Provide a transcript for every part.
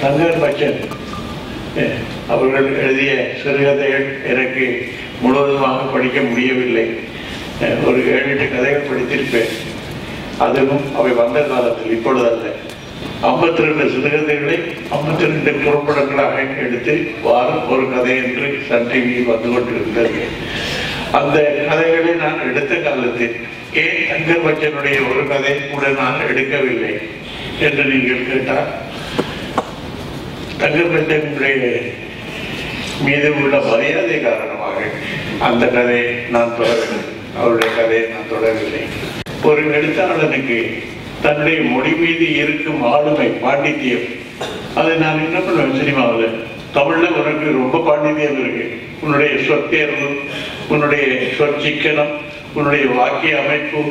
தங்கர் பச்சன் அவர்கள் எழுதிய சிறுகதைகள் எனக்கு முழுவதுமாக படிக்க முடியவில்லை. ஒரு 7-8 கதைகள் படித்திருப்பேன். அதுவும் அவை வந்த காலத்தில், இப்பொழுதல்ல. 52 சிறுகதைகளை 52 குறும்படங்களாக எடுத்து வாரம் ஒரு கதை என்று சன் டிவியில் வந்து கொண்டிருந்தது. அந்த கதைகளை நான் எடுத்த காலத்தில் ஏன் தங்கர் பச்சனுடைய ஒரு கதை கூட நான் எடுக்கவில்லை என்று நீங்கள் கேட்டால், தங்கர் பச்சனுடைய மீது உள்ள மரியாதை காரணமாக அந்த கதையை நான் தொடரவில்லை. அவருடைய கதையை நான் தொடரவில்லை. ஒரு எழுத்தாளனுக்கு தன்னுடைய மொழி மீது இருக்கும் ஆளுமை, பாண்டித்யம், அதை நான் என்ன பண்ணுவேன், சினிமாவில் தமிழ்ல உனக்கு ரொம்ப பாண்டித்யம் இருக்கு, உன்னுடைய சொற்தேர்வு, உன்னுடைய சொற்சிக்கனம், உன்னுடைய வாக்கிய அமைப்பு,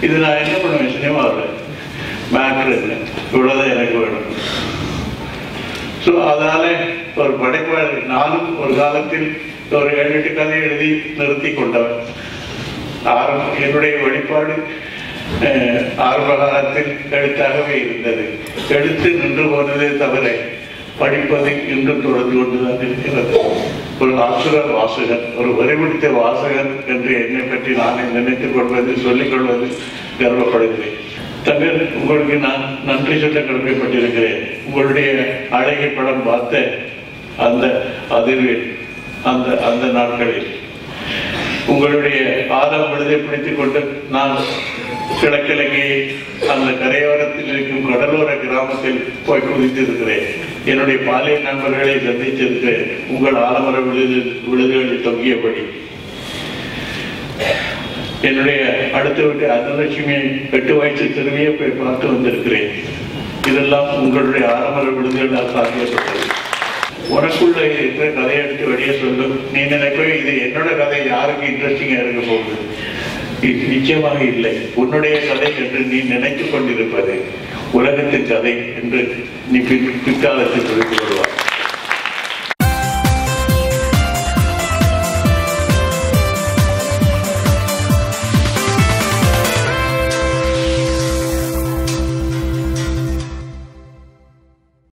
இது நான் என்ன பண்ணுவேன் சினிமாவில், மேட்ரு இல்லை, இவ்வளவுதான் எனக்கு வேணும். ஸோ அதனால ஒரு படைப்பாளர், நானும் ஒரு காலத்தில் ஒரு 7-8 கதை எழுதி நிறுத்தி கொண்டவன். என்னுடைய வெளிப்பாடு ஆரம்ப காலத்தில் எழுத்தாகவே இருந்தது. எழுத்து நின்று போனதே தவிர படிப்பது இன்றும் தொடர்ந்து கொண்டுதான் இருக்கிறது. ஒரு அசுர வாசகன், ஒரு வரிபிடித்த வாசகன் என்று என்னை பற்றி நானே நினைத்துக் கொள்வது, சொல்லிக் கொள்வது கர்வப்படுகிறேன். தங்கர், உங்களுக்கு நான் நன்றி சொல்ல கடமைப்பட்டிருக்கிறேன். உங்களுடைய அழகி படம் பார்த்த அந்த அதிர்வில், அந்த நாட்களில் உங்களுடைய ஆதாம் விடுதை பிடித்துக் கொண்டு நான் கிழக்கிழங்கை அந்த கரையோரத்தில் இருக்கும் கடலோர கிராமத்தில் போய் குதித்திருக்கிறேன். என்னுடைய பாலிய நண்பர்களை சந்தித்திருக்கிறேன். உங்கள் ஆலமர விழுதுகளில் தொங்கியபடி என்னுடைய அடுத்த வீட்டு அன்னலட்சுமியை 8 வயசு சிறுமியை போய் பார்த்து வந்திருக்கிறேன். இதெல்லாம் உங்களுடைய ஆலமர விழுதுகளால் சாத்தியப்பட்டது. உனக்குள்ள இருக்கிற கதையை எடுத்து வெளியே சொல்லு. நீ நினைப்ப இது என்னோட கதை யாருக்கு இன்ட்ரெஸ்டிங்கா இருக்க போகுது? இது நிச்சயமாக இல்லை. உன்னுடைய கதை என்று நீ நினைத்துக் கொண்டிருப்பது உலகத்தின் கதை என்று நீ பிற்காலத்தில் சொல்லிக் கொள்வார்.